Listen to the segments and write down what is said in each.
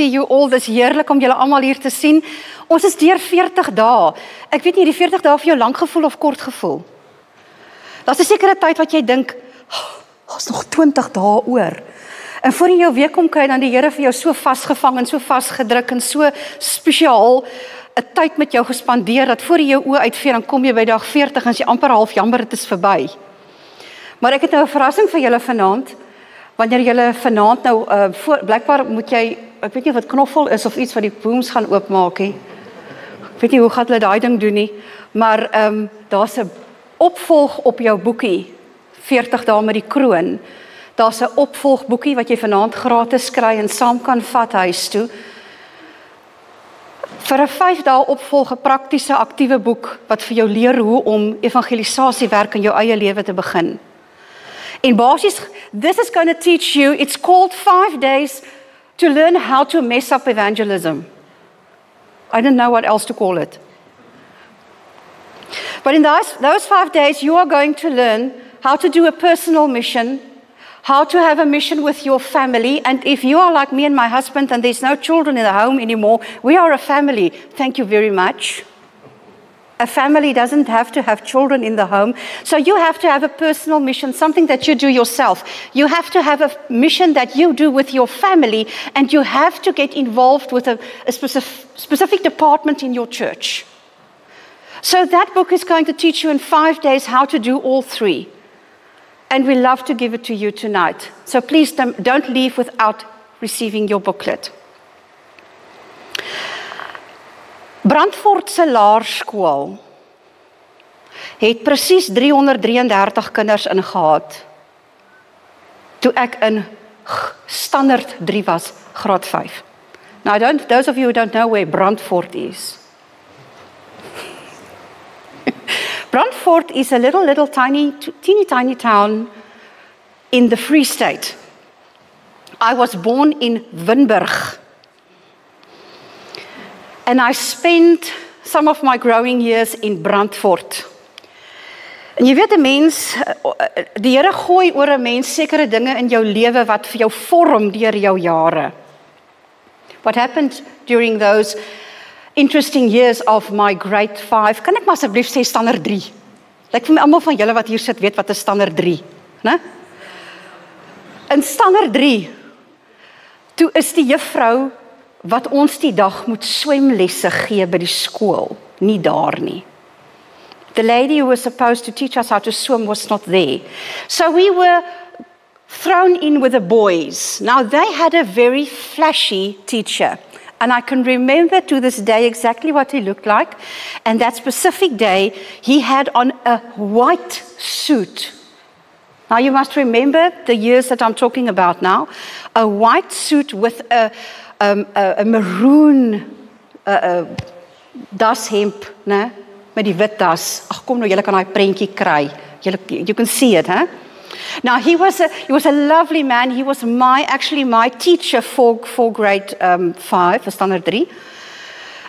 you all, dis heerlik om julle almal hier te sien. Ons is deur 40 dae. Ek weet nie, die 40 dae vir jou lank gevoel of kort gevoel. Daar's 'n sekere tyd wat jy dink, daar's nog 20 dae oor. En voor jy jou weer kom kyk, dan die Here vir jou so vasgevang en so vasgedruk en so spesiaal 'n tyd met jou gespandeer, dat voor jy jou oë uitvee, dan kom jy by dag 40 en jy amper half jammer, dit is verby. Maar ek het nou 'n verrassing vir julle vanaand. Wanneer julle vanaand nou, blykbaar moet jy, ek weet nie of dit knoffel is of iets wat die booms gaan oopmaak nie. Ek weet nie hoe gaan hulle daai ding doen nie, maar daar's 'n opvolg op jou boekie, 40 dae met die kroon. Daar's 'n opvolgboekie wat jy vanaand gratis kry en saam kan vat huis toe. Vir 'n 5 dae opvolg, 'n praktiese aktiewe boek wat vir jou leer hoe om evangelisasiewerk in jou eie lewe te begin. En basies, this is going to teach you, it's called 5 days to learn how to mess up evangelism. I don't know what else to call it. But in those 5 days, you are going to learn how to do a personal mission, how to have a mission with your family, and if you are like me and my husband and there's no children in the home anymore, we are a family. Thank you very much. A family doesn't have to have children in the home, so you have to have a personal mission, something that you do yourself. You have to have a mission that you do with your family, and you have to get involved with a specific department in your church. So that book is going to teach you in 5 days how to do all three. And we love to give it to you tonight. So please don't leave without receiving your booklet. Brandfort se laerskool het presies 333 kinders ingehad toe ek in standaard 3 was, graad 5. Now, those of you who don't know where Brandfort is. Brandfort is a little teeny town in the Free State. I was born in Winburg. And I spent some of my growing years in Brandfort. En jy weet 'n mens, die Here gooi oor 'n mens sekere dinge in jou lewe wat vir jou vorm deur jou jare. What happened during those interesting years of my grade 5, kan ek maar asseblief sê standaard 3. Lyk vir my almal van julle wat hier sit weet wat is standaard 3, né? In standaard 3, toe is die juffrou wat ons die dag moet swemlesse gee by die skool, nie daar nie. The lady who was supposed to teach us how to swim was not there. So we were thrown in with the boys. Now they had a very flashy teacher. And I can remember to this day exactly what he looked like. And that specific day, he had on a white suit. Now you must remember the years that I'm talking about now. A white suit with a maroon dashemp, né? Met die wit das. Ag kom nou, julle kan daai prentjie kry. You can see it, huh? Now he was a lovely man. He was actually my teacher for grade 5, for standard 3.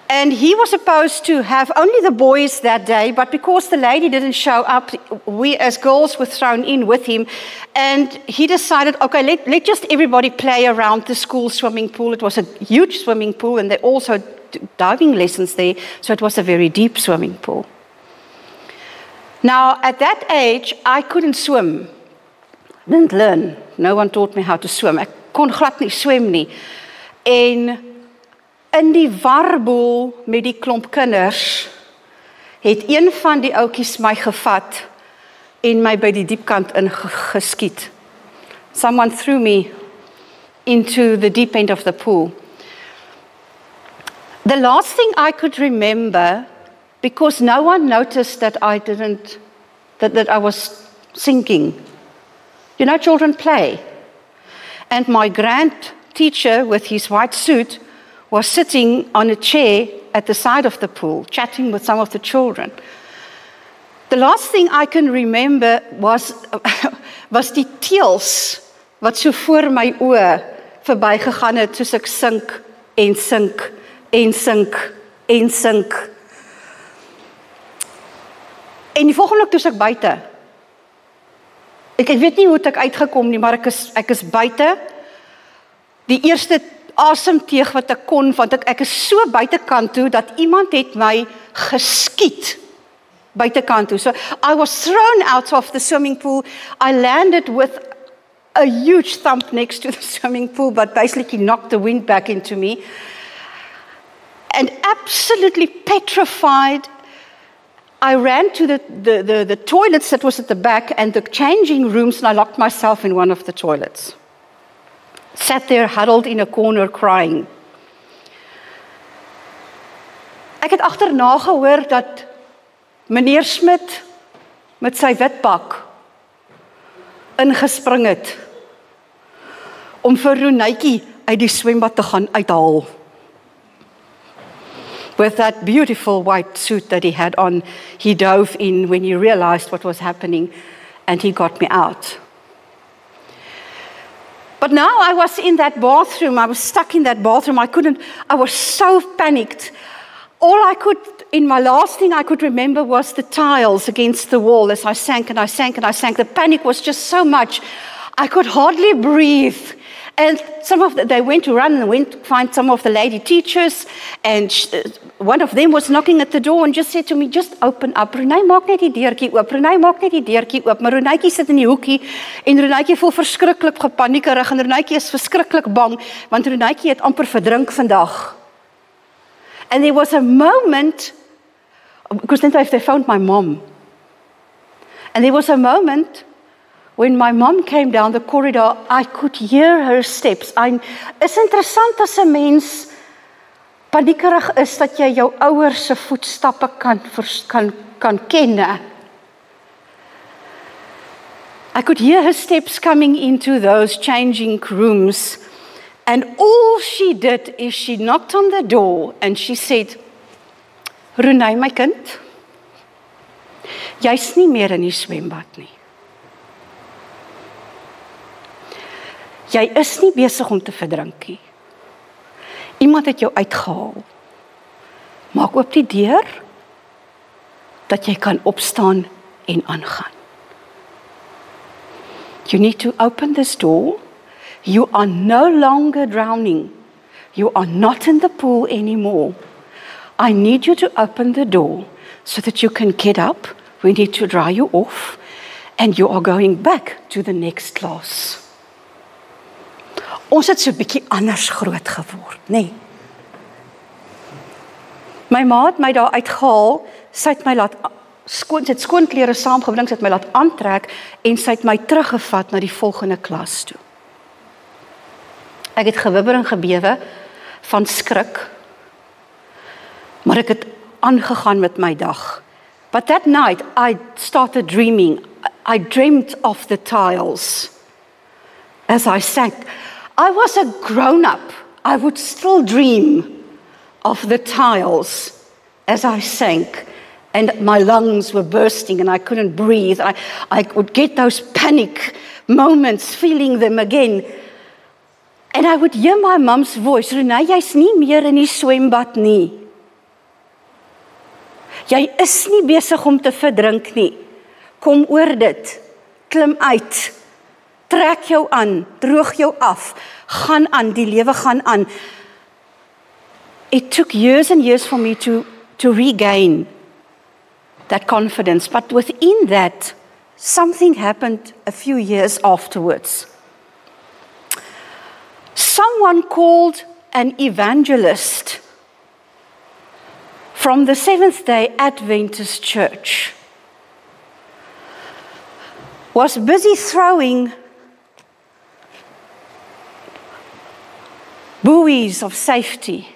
And he was supposed to have only the boys that day, but because the lady didn't show up, we as girls were thrown in with him. And he decided, okay, let just everybody play around the school swimming pool. It was a huge swimming pool, and they also diving lessons there, so it was a very deep swimming pool. Now, at that age, I couldn't swim. Didn't learn. No one taught me how to swim. Ek kon glad nie swem nie. En in die warboel met die klomp kinders het een van die ouetjies my gevat en my by die diepkant ingeskiet. Someone threw me into the deep end of the pool. The last thing I could remember, because no one noticed that that I was sinking. You know, children play. And my grand teacher with his white suit was sitting on a chair at the side of the pool, chatting with some of the children. The last thing I can remember was die teels wat so voor my oë verbygegaan het, soos ek sink en sink en sink en sink. En die volgende toe is ek buite. Ek weet nie hoe ek uitgekom nie, maar ek is buite. Die eerste asem teeg wat ek kon, want ek is so buitekant toe, dat iemand het my geskiet buitekant toe. So I was thrown out of the swimming pool. I landed with a huge thump next to the swimming pool, but basically knocked the wind back into me. And absolutely petrified, I ran to the toilets that was at the back and the changing rooms, and I locked myself in one of the toilets. Sat there huddled in a corner crying. Ek het agterna gehoor dat meneer Smit met sy wit pak ingespring het om vir Ronetjie uit die swembad te gaan uithaal. With that beautiful white suit that he had on, he dove in when he realized what was happening, and he got me out. But now I was in that bathroom, I was stuck in that bathroom, I was so panicked. All I could, in my last thing I could remember was the tiles against the wall as I sank and I sank and I sank. The panic was just so much, I could hardly breathe. And they went to run and went to find some of the lady teachers, and one of them was knocking at the door and just said to me, just open up. Renay, maak net die deurtjie oop. Renay, maak net die deurtjie oop. Maar Ronetjie sit in die hoekie en Ronetjie voel verskriklik gepaniekerig en Ronetjie is verskriklik bang want Ronetjie het amper verdrink vandag. And there was a moment, because then they found my mom. And there was a moment when my mom came down the corridor, I could hear her steps. Is interessant as 'n mens paniekerig is dat jy jou ouers se voetstappe kan ken. I could hear her steps coming into those changing rooms, and all she did is she knocked on the door and she said, Renay, my kind, jy's nie meer in die swembad nie. Jy is nie besig om te verdrink nie. Iemand het jou uitgehaal. Maak oop die deur, dat jy kan opstaan en aangaan. You need to open this door. You are no longer drowning. You are not in the pool anymore. I need you to open the door so that you can get up. We need to dry you off. And you are going back to the next class. Ons het so 'n bietjie anders groot geword, nê? My ma het my daar uitgehaal, sy het my laat sy het skoonklere saamgebring, sy het my laat aantrek en sy het my teruggevat na die volgende klas toe. Ek het gewibber en gebewe van skrik, maar ek het aangegaan met my dag. But that night I started dreaming. I dreamt of the tiles as I sank. I was a grown-up. I would still dream of the tiles as I sank, and my lungs were bursting and I couldn't breathe. I would get those panic moments, feeling them again. And I would hear my mum's voice, Renay, jy's nie meer in die swembad nie. Jy is nie besig om te verdrink nie. Kom oor dit. Klim uit. Trek jou aan, droog jou af, gaan aan, die lewe gaan aan. It took years and years for me to regain that confidence, but within that, something happened a few years afterwards. Someone called an evangelist from the Seventh-day Adventist Church was busy throwing buoys of safety.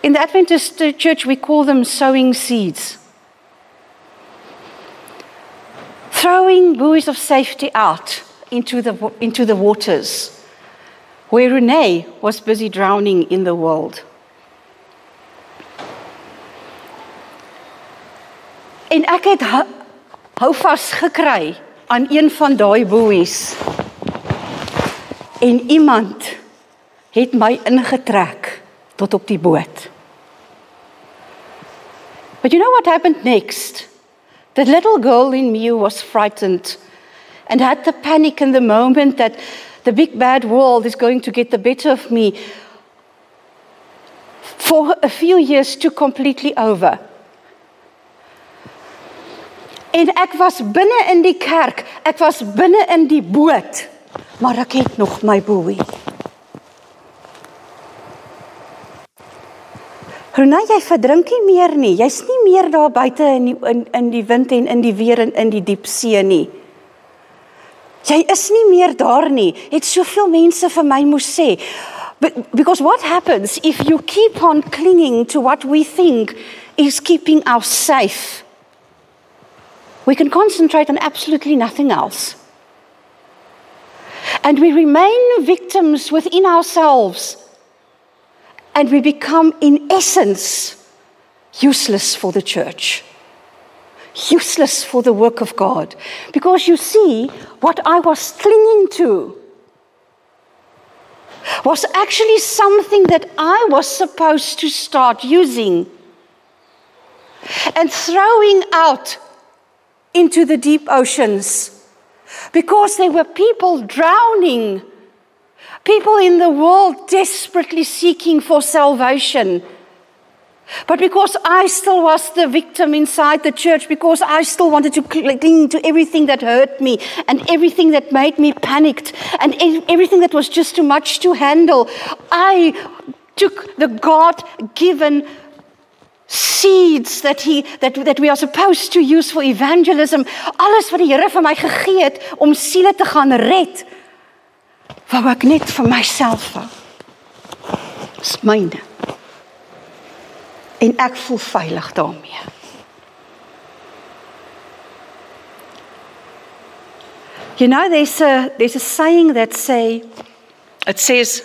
In the Adventist Church, we call them sowing seeds. Throwing buoys of safety out into the waters, where Renay was busy drowning in the world. En ek het hou vasgekry aan een van daai buoys. En iemand het my ingetrek tot op die boot. But you know what happened next? The little girl in me was frightened and had the panic in the moment that the big bad world is going to get the better of me, for a few years took completely over. En ek was binne in die kerk, ek was binne in die boot, maar ek het nog my boei. Ronay, jy verdrink nie meer nie, jy's nie meer daar buite in die wind en in die weer en in die diep see nie. Jy is nie meer daar nie, het soveel mense vir my moes sê. Because what happens if you keep on clinging to what we think is keeping us safe? We can concentrate on absolutely nothing else. And we remain victims within ourselves. And we become, in essence, useless for the church. Useless for the work of God. Because you see, what I was clinging to was actually something that I was supposed to start using and throwing out into the deep oceans, because there were people drowning, people in the world desperately seeking for salvation. But because I still was the victim inside the church, because I still wanted to cling to everything that hurt me and everything that made me panicked and everything that was just too much to handle, I took the God-given seeds that we are supposed to use for evangelism, alles wat die Here vir my gegee het om siele te gaan red, wou ek net vir myself hou. Dis myne. En ek voel veilig daarmee. You know, there's a saying that says,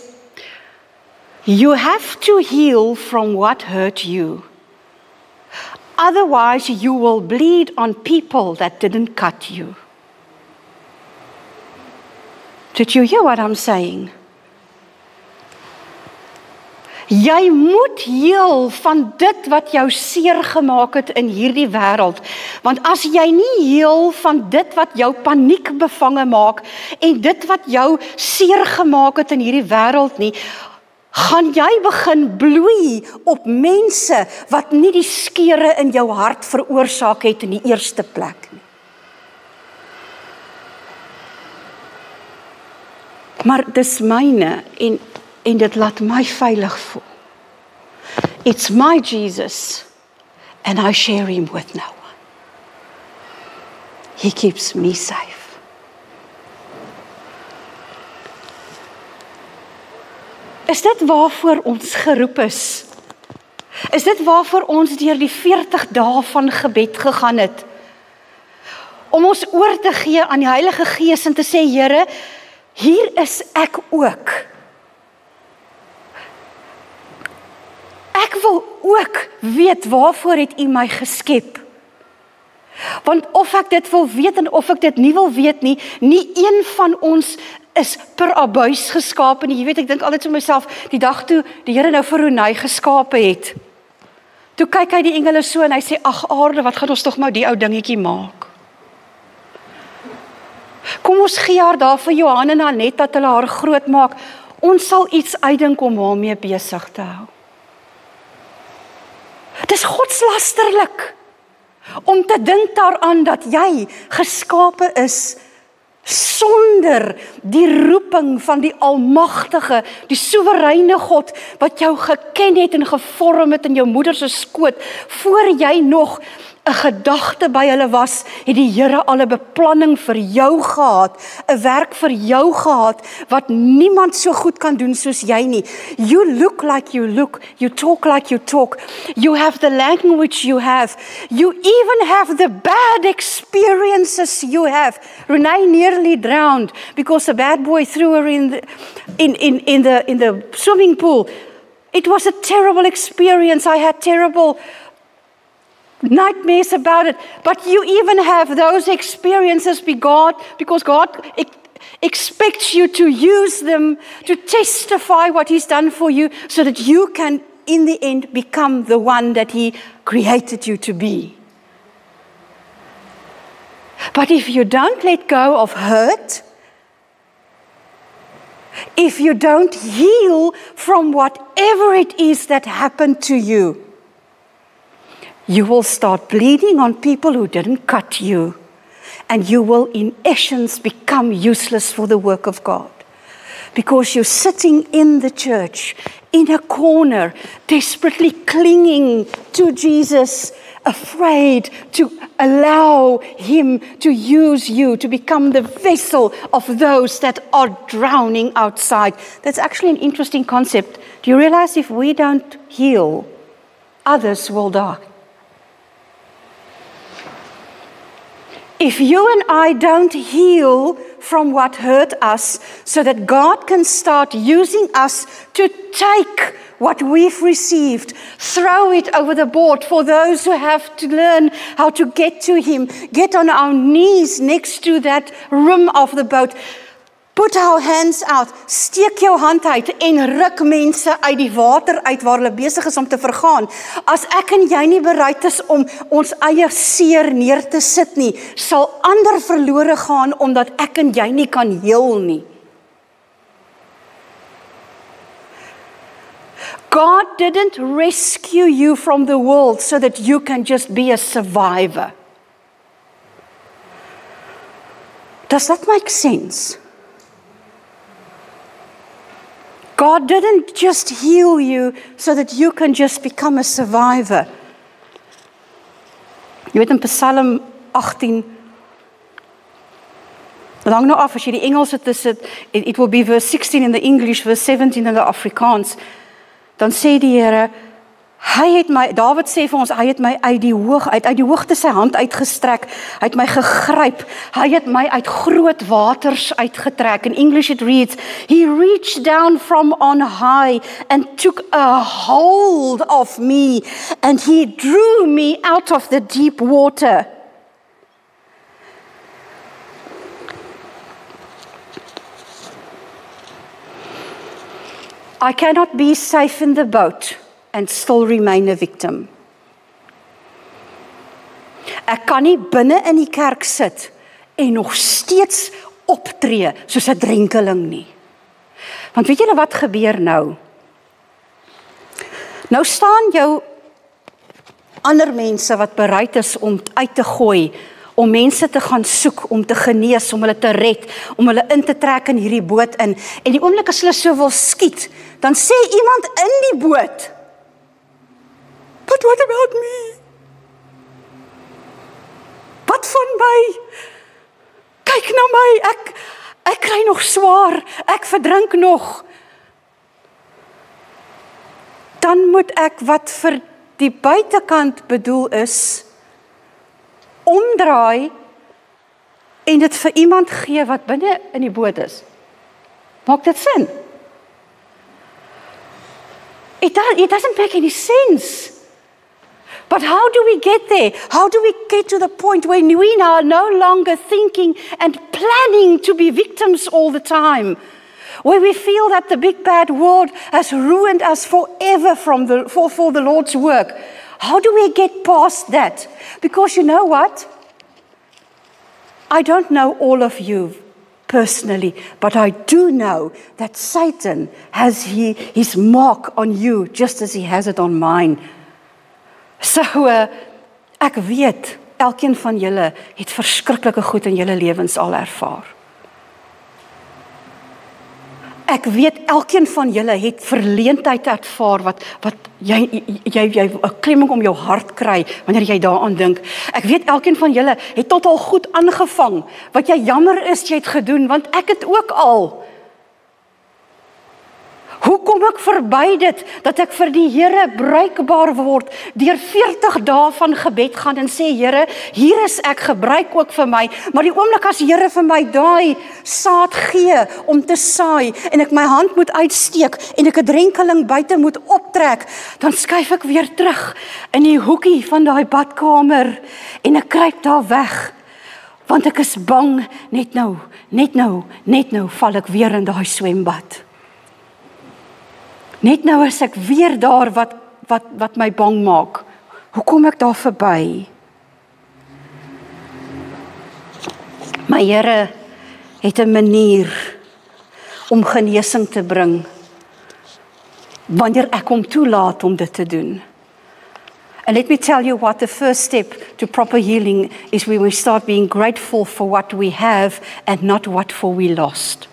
you have to heal from what hurt you. Otherwise, you will bleed on people that didn't cut you. Did you hear what I'm saying? Jy moet heel van dit wat jou seer gemaak het in hierdie wêreld. Want as jy nie heel van dit wat jou paniek bevange maak en dit wat jou seer gemaak het in hierdie wêreld nie, gaan jy begin bloei op mense wat nie die skeure in jou hart veroorsaak het in die eerste plek nie. Maar dis myne en dit laat my veilig voel. It's my Jesus and I share him with no one. He keeps me safe. Is dit waarvoor ons geroep is? Is dit waarvoor ons deur die 40 dae van gebed gegaan het? Om ons oor te gee aan die Heilige Gees en te sê, Here, hier is ek ook. Ek wil ook weet waarvoor het U my geskep. Want of ek dit wil weet en of ek dit nie wil weet nie, nie een van ons is per abuis geskape nie. Jy weet, ek dink altyd vir myself, die dag toe die Here nou vir Ronay geskape het, toe kyk hy die engele so en hy sê, ag aarde, wat gaan ons tog nou die ou dingetjie maak? Kom ons gee haar daar vir Johan en Annette dat hulle haar groot maak. Ons sal iets uitdink om haar mee besig te hou. Dis godslasterlik om te dink daaraan dat jy geskape is sonder die roeping van die almagtige, die soewereine God wat jou geken het en gevorm het in jou moeder se skoot, voor jy nog 'n gedagte by hulle was, het die Here al 'n beplanning vir jou gehad, 'n werk vir jou gehad, wat niemand so goed kan doen soos jy nie. You look like you look, you talk like you talk, you have the language you have, you even have the bad experiences you have. Renee nearly drowned because a bad boy threw her in the swimming pool. It was a terrible experience. I had terrible nightmares about it, but you even have those experiences because God expects you to use them to testify what He's done for you so that you can in the end become the one that He created you to be. But if you don't let go of hurt, if you don't heal from whatever it is that happened to you, you will start bleeding on people who didn't cut you, and you will in essence become useless for the work of God. Because you're sitting in the church, in a corner, desperately clinging to Jesus, afraid to allow Him to use you to become the vessel of those that are drowning outside. That's actually an interesting concept. Do you realize if we don't heal, others will die? If you and I don't heal from what hurt us so that God can start using us to take what we've received, throw it over the board for those who have to learn how to get to Him, get on our knees next to that rim of the boat, put our hands out, steek jou hand uit en ruk mense uit die water uit waar hulle besig is om te vergaan. As ek en jy nie bereid is om ons eie seer neer te sit nie, sal ander verlore gaan omdat ek en jy nie kan heel nie. God didn't rescue you from the world so that you can just be a survivor. Does that make sense? God didn't just heal you so that you can just become a survivor. Jy weet in Psalm 18, lang nou af, as jy die Engels het sit, it will be verse 16 in the English, verse 17 in the Afrikaans, dan sê die Here, hy het my, David sê vir ons, hy het my uit die hoogte sy hand uitgestrek, hy het my gegryp, hy het my uit groot waters uitgetrek. In English it reads, He reached down from on high and took a hold of me, and He drew me out of the deep water. I cannot be safe in the boat and still remain a victim. Ek kan nie binne in die kerk sit en nog steeds optree soos 'n drenkeling nie. Want weet julle wat gebeur nou? Nou staan jou ander mense wat bereid is om uit te gooi, om mense te gaan soek, om te genees, om hulle te red, om hulle in te trek in hierdie boot in. En die oomblik as hulle so wil skiet, dan sê iemand in die boot, But what about me? Wat van my? Kyk na my, ek kry nog swaar, ek verdrink nog. Dan moet ek wat vir die buitekant bedoel is, omdraai en dit vir iemand gee wat binne in die boot is. Maak dit sin? It doesn't make any sense. But how do we get there? How do we get to the point where we are no longer thinking and planning to be victims all the time? Where we feel that the big bad world has ruined us forever for the Lord's work. How do we get past that? Because you know what? I don't know all of you personally, but I do know that Satan has his mark on you just as he has it on mine. So, ek weet, elkeen van julle het verskriklike goed in julle lewens al ervaar. Ek weet, elkeen van julle het verleentheid ervaar wat jy 'n klemming om jou hart kry, wanneer jy daaraan dink. Ek weet, elkeen van julle het tot al goed aangevang, wat jy jammer is, jy het gedoen, want ek het ook al. Hoe kom ek verby dit, dat ek vir die Here bruikbaar word, deur 40 dae van gebed gaan en sê, Here, hier is ek, gebruik ook vir my, maar die oomblik as die Here vir my daai saad gee, om te saai, en ek my hand moet uitsteek, en ek 'n drenkeling buite moet optrek, dan skuif ek weer terug, in die hoekie van daai badkamer, en ek kruip daar weg, want ek is bang, net nou, val ek weer in daai swembad. Net nou is ek weer daar wat my bang maak. Hoe kom ek daar verby? My Here het 'n manier om genesing te bring, wanneer ek hom toelaat om dit te doen. And let me tell you what the first step to proper healing is when we start being grateful for what we have and not what for we lost.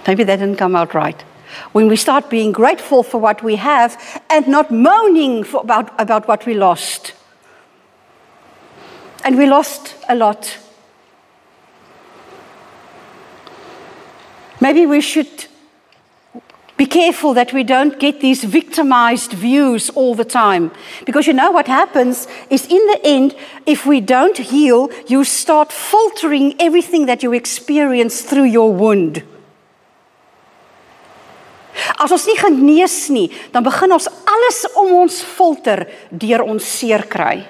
Maybe that didn't come out right. When we start being grateful for what we have and not moaning about what we lost. And we lost a lot. Maybe we should be careful that we don't get these victimized views all the time. Because you know what happens is in the end, if we don't heal, you start filtering everything that you experience through your wound. As ons nie genees nie, dan begin ons alles om ons filter deur ons seer kry.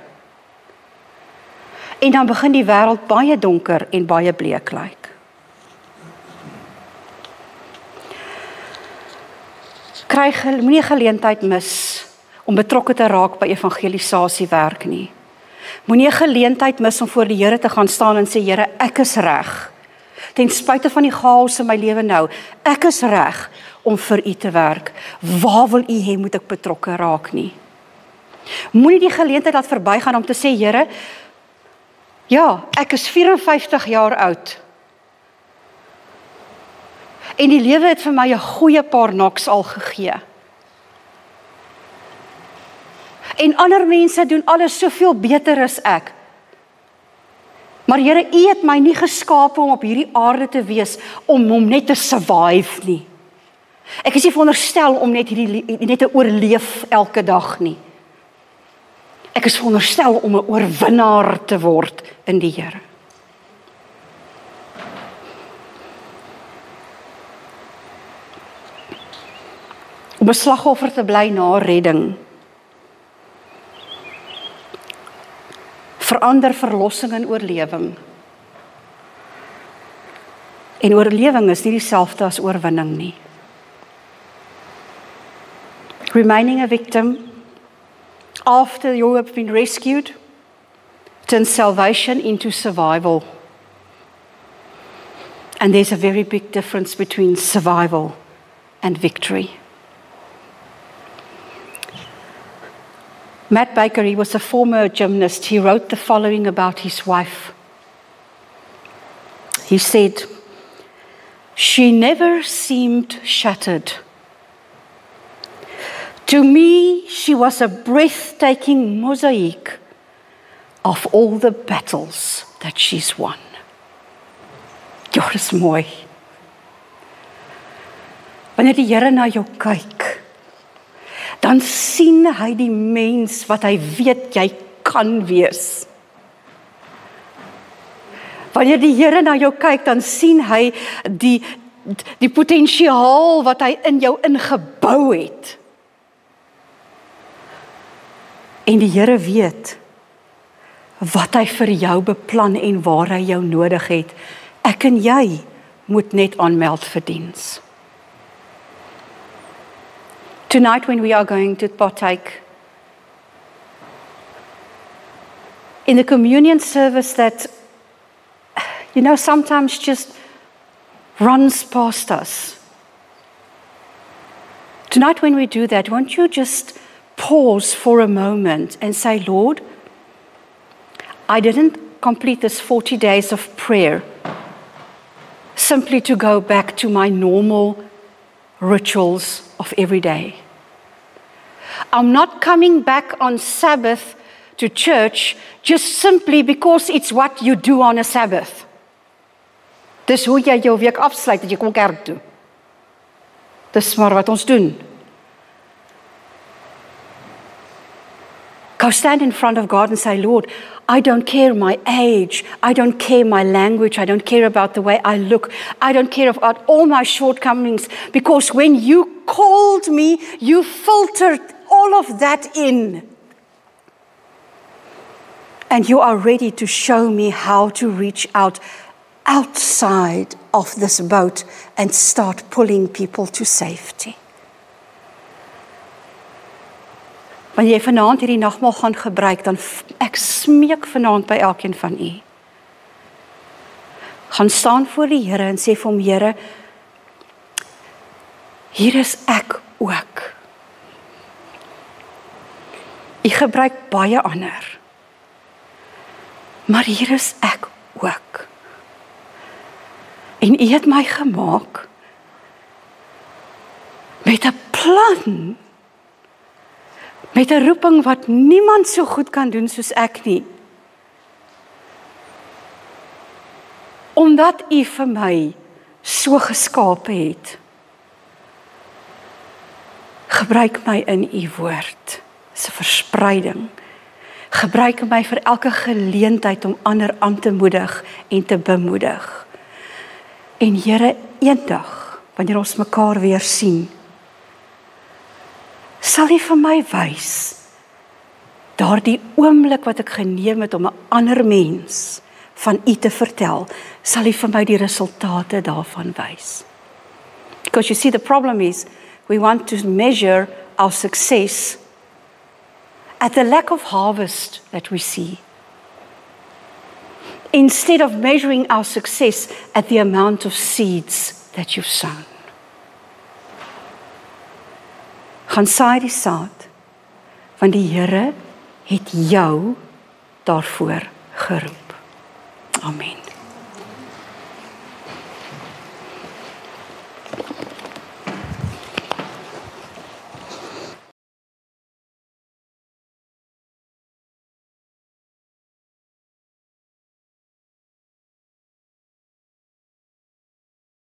En dan begin die wêreld baie donker en baie bleek lyk. Moenie geleentheid mis om betrokke te raak by evangelisasiewerk nie. Moenie geleentheid mis om voor die Here te gaan staan en sê, Here, ek is reg. Ten spyte van die chaos in my lewe nou, ek is reg om vir u te werk. Waar wil u hê moet ek betrokke raak nie? Moenie die geleentheid laat verbygaan om te sê, Here, ja, ek is 54 jaar oud. En die lewe het vir my 'n goeie paar knocks al gegee. En ander mense doen alles soveel beter as ek. Maar Here, u het my nie geskape om op hierdie aarde te wees, om hom net te survive nie. Ek is nie veronderstel om net te oorleef elke dag nie. Ek is veronderstel om 'n oorwinnaar te word in die Here. Om 'n slagoffer te bly na redding. Verander verlossing in oorlewing. En oorlewing is nie dieselfde as oorwinning nie. Remaining a victim after you have been rescued turns salvation into survival. And there's a very big difference between survival and victory. Matt Baker, he was a former gymnast. He wrote the following about his wife. He said, "She never seemed shattered. To me, she was a breathtaking mosaic of all the battles that she's won." Ja, dis mooi. Wanneer die Here na jou kyk, dan sien hy die mens wat hy weet jy kan wees. Wanneer die Here na jou kyk, dan sien hy die potensiaal wat hy in jou ingebou het. En die Here weet wat hy vir jou beplan en waar hy jou nodig het. Ek en jy moet net aanmeld vir diens. Tonight when we are going to partake in the communion service that, sometimes just runs past us. Tonight when we do that, won't you just pause for a moment and say, Lord, I didn't complete this 40 days of prayer simply to go back to my normal rituals of every day. I'm not coming back on Sabbath to church just simply because it's what you do on a Sabbath. Dis hoe jy jou week afsluit, dat jy kom kerk toe. Dis maar wat ons doen. Go stand in front of God and say, Lord, I don't care my age, I don't care my language, I don't care about the way I look, I don't care about all my shortcomings, because when you called me, you filtered all of that in. And you are ready to show me how to reach outside of this boat and start pulling people to safety. Wanneer jy vanaand hierdie nagmaal gaan gebruik, dan ek smeek vanaand by elkeen van u. Gaan staan voor die Here en sê vir hom, Here, hier is ek ook. U gebruik baie ander, maar hier is ek ook. En u het my gemaak met 'n plan, met 'n roeping wat niemand so goed kan doen soos ek nie. Omdat u vir my so geskape het, gebruik my in u woord, dis 'n verspreiding. Gebruik my vir elke geleentheid om ander aan te moedig en te bemoedig. En Here, eendag, wanneer ons mekaar weer sien, sal U vir my wys, daardie oomblik wat ek geneem het om 'n ander mens van U te vertel, sal U vir my die resultate daarvan wys. Because you see, the problem is, we want to measure our success at the lack of harvest that we see, instead of measuring our success at the amount of seeds that you've sown. Gaan saai die saad, want die Here het jou daarvoor geroep. Amen.